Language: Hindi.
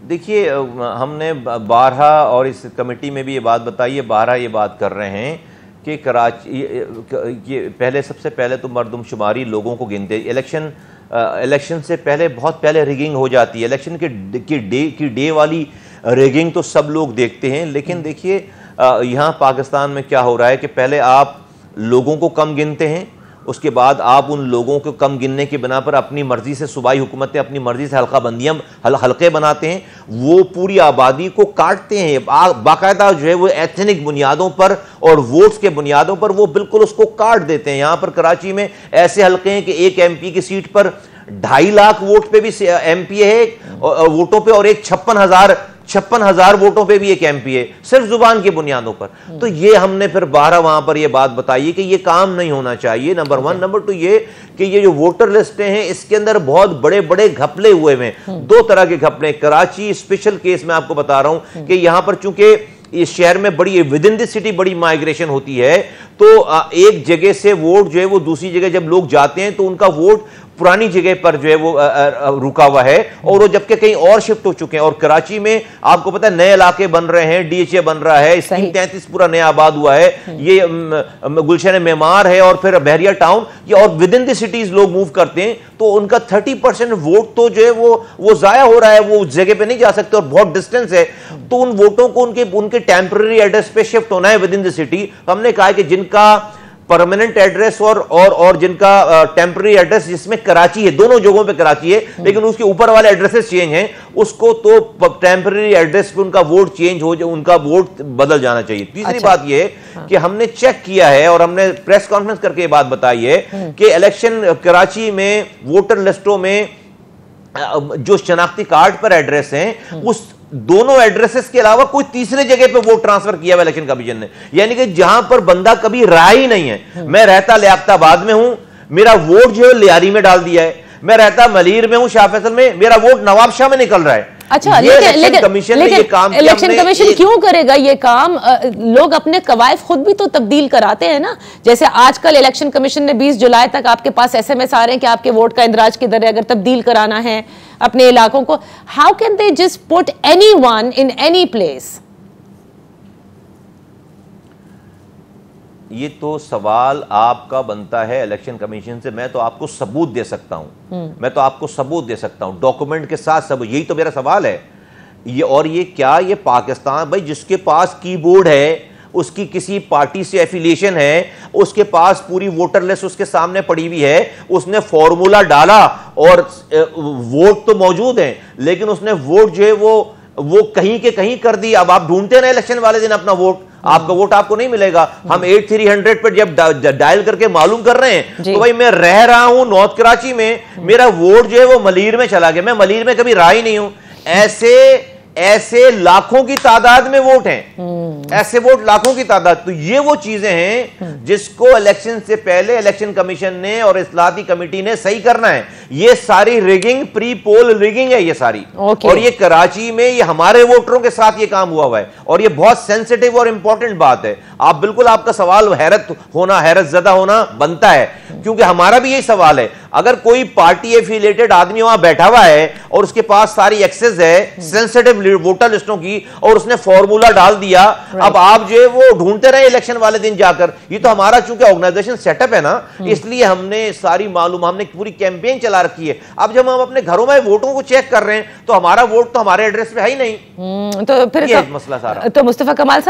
देखिए, हमने बारहा और इस कमेटी में भी ये बात बताई है, बारहा ये बात कर रहे हैं कि कराची ये पहले, सबसे पहले तो मरदमशुमारी लोगों को गिनते, इलेक्शन से पहले बहुत पहले रिगिंग हो जाती है। इलेक्शन की डे वाली रिगिंग तो सब लोग देखते हैं, लेकिन देखिए यहाँ पाकिस्तान में क्या हो रहा है कि पहले आप लोगों को कम गिनते हैं, उसके बाद आप उन लोगों को कम गिनने की बिना पर अपनी मर्जी से सूबाई हुकूमतें अपनी मर्जी से हल्के बनाते हैं, वो पूरी आबादी को काटते हैं बाकायदा, जो है वो एथनिक बुनियादों पर और वोट्स के बुनियादों पर वो बिल्कुल उसको काट देते हैं। यहाँ पर कराची में ऐसे हल्के हैं कि एक एमपी की सीट पर 2.5 लाख वोट पे भी एमपी है वोटों पे, और एक 56,000 वोटों पे भी एक एमपी है, सिर्फ जुबान की बुनियादों पर। तो ये हमने फिर 12 वहां पर ये बात बताई कि ये काम नहीं होना चाहिए, नंबर 1। नंबर 2 ये कि ये जो वोटर लिस्टें हैं इसके अंदर बहुत बड़े बड़े घपले हुए हैं। 2 तरह के घपले, कराची स्पेशल केस में आपको बता रहा हूं कि यहां पर चूंकि इस शहर में बड़ी विद इन द सिटी बड़ी माइग्रेशन होती है, तो एक जगह से वोट जो है वो दूसरी जगह जब लोग जाते हैं तो उनका वोट पुरानी जगह पर जो है वो रुका हुआ है, और वो जबकि कहीं और शिफ्ट हो चुके हैं। और कराची में आपको पता है नए इलाके बन रहे हैं, डीएचए बन रहा है, स्कीम 33 पूरा नया आबाद हुआ है, ये गुलशन मेमार है और फिर बहरिया टाउन, ये और विद इन द सिटीज लोग मूव करते हैं, तो उनका 30% वोट तो जो है वो जाया हो रहा है, वो उस जगह पे नहीं जा सकते और बहुत डिस्टेंस है, तो उन वोटों को उनके टेम्पररी एड्रेस पे शिफ्ट होना है विद इन द सिटी। हमने कहा कि जिनका परमानेंट एड्रेस और जिनका टेम्पररी एड्रेस जिसमें कराची है, दोनों जगहों पे कराची है, लेकिन उसके ऊपर वाले एड्रेसेस चेंज हैं, उसको तो टेम्पररी एड्रेस पे उनका वोट चेंज हो, उनका वोट बदल जाना चाहिए। तीसरी बात ये है कि हमने चेक किया है और हमने प्रेस कॉन्फ्रेंस करके ये बात बताई है कि इलेक्शन कराची में वोटर लिस्टों में जो शनाख्ती कार्ड पर एड्रेस हैं, उस दोनों एड्रेसेस के अलावा कोई तीसरे जगह पे वोट ट्रांसफर किया हुआ इलेक्शन कमीशन ने, यानी कि जहां पर बंदा कभी रहा ही नहीं है। मैं रहता लियाकताबाद में हूं, मेरा वोट जो है लियारी में डाल दिया है, मैं रहता मलीर में हूं, शाह फैसल में, मेरा वोट नवाबशाह में निकल रहा है। अच्छा, इलेक्शन कमीशन क्यों करेगा ये काम? लोग अपने कवायद खुद भी तो तब्दील कराते हैं ना। जैसे आजकल इलेक्शन कमीशन ने 20 जुलाई तक आपके पास एसएमएस आ रहे हैं कि आपके वोट का इंदराज किधर है, अगर तब्दील कराना है अपने इलाकों को। How can they just put anyone in any place? ये तो सवाल आपका बनता है इलेक्शन कमीशन से। मैं तो आपको सबूत दे सकता हूं, मैं तो आपको सबूत दे सकता हूं, डॉक्यूमेंट के साथ सबूत। यही तो मेरा सवाल है। ये क्या ये पाकिस्तान, भाई जिसके पास कीबोर्ड है, उसकी किसी पार्टी से एफिलिएशन है, उसके पास पूरी वोटर लिस्ट उसके सामने पड़ी हुई है, उसने फॉर्मूला डाला और वोट तो मौजूद है, लेकिन उसने वोट जो है वो कहीं के कहीं कर दी। अब आप ढूंढते ना इलेक्शन वाले दिन अपना वोट, आपका वोट आपको नहीं मिलेगा। हम 8300 पर जब डायल करके मालूम कर रहे हैं तो भाई मैं रह रहा हूं नॉर्थ कराची में, मेरा वोट जो है वो मलीर में चला गया, मैं मलीर में कभी रहा ही नहीं हूं। ऐसे लाखों की तादाद में वोट हैं, ऐसे वोट लाखों की तादाद। तो ये वो चीजें हैं जिसको इलेक्शन से पहले इलेक्शन कमीशन ने और इस्लाही कमेटी ने सही करना है। ये सारी रिगिंग, प्री पोल रिगिंग है ये सारी। और ये कराची में ये हमारे वोटरों के साथ ये काम हुआ है, और ये बहुत सेंसिटिव और इंपॉर्टेंट बात है। आप बिल्कुल, आपका सवाल हैरत ज़दा होना बनता है, क्योंकि हमारा भी यही सवाल है। अगर कोई पार्टी एफिलिएटेड आदमी वहां बैठा हुआ है और उसके पास सारी एक्सेस है सेंसिटिव वोटर लिस्टों की, और उसने फॉर्मूला डाल दिया, अब आप जो है वो ढूंढते रहे इलेक्शन वाले दिन जाकर। ये तो हमारा चूंकि ऑर्गेनाइजेशन सेटअप है ना, इसलिए हमने सारी मालूम, हमने पूरी कैंपेन चला रखी है। अब जब हम अपने घरों में वोटों को चेक कर रहे हैं तो हमारा वोट तो हमारे एड्रेस पे है ही नहीं, तो फिर ये मसला सारा। तो मुस्तफा कमाल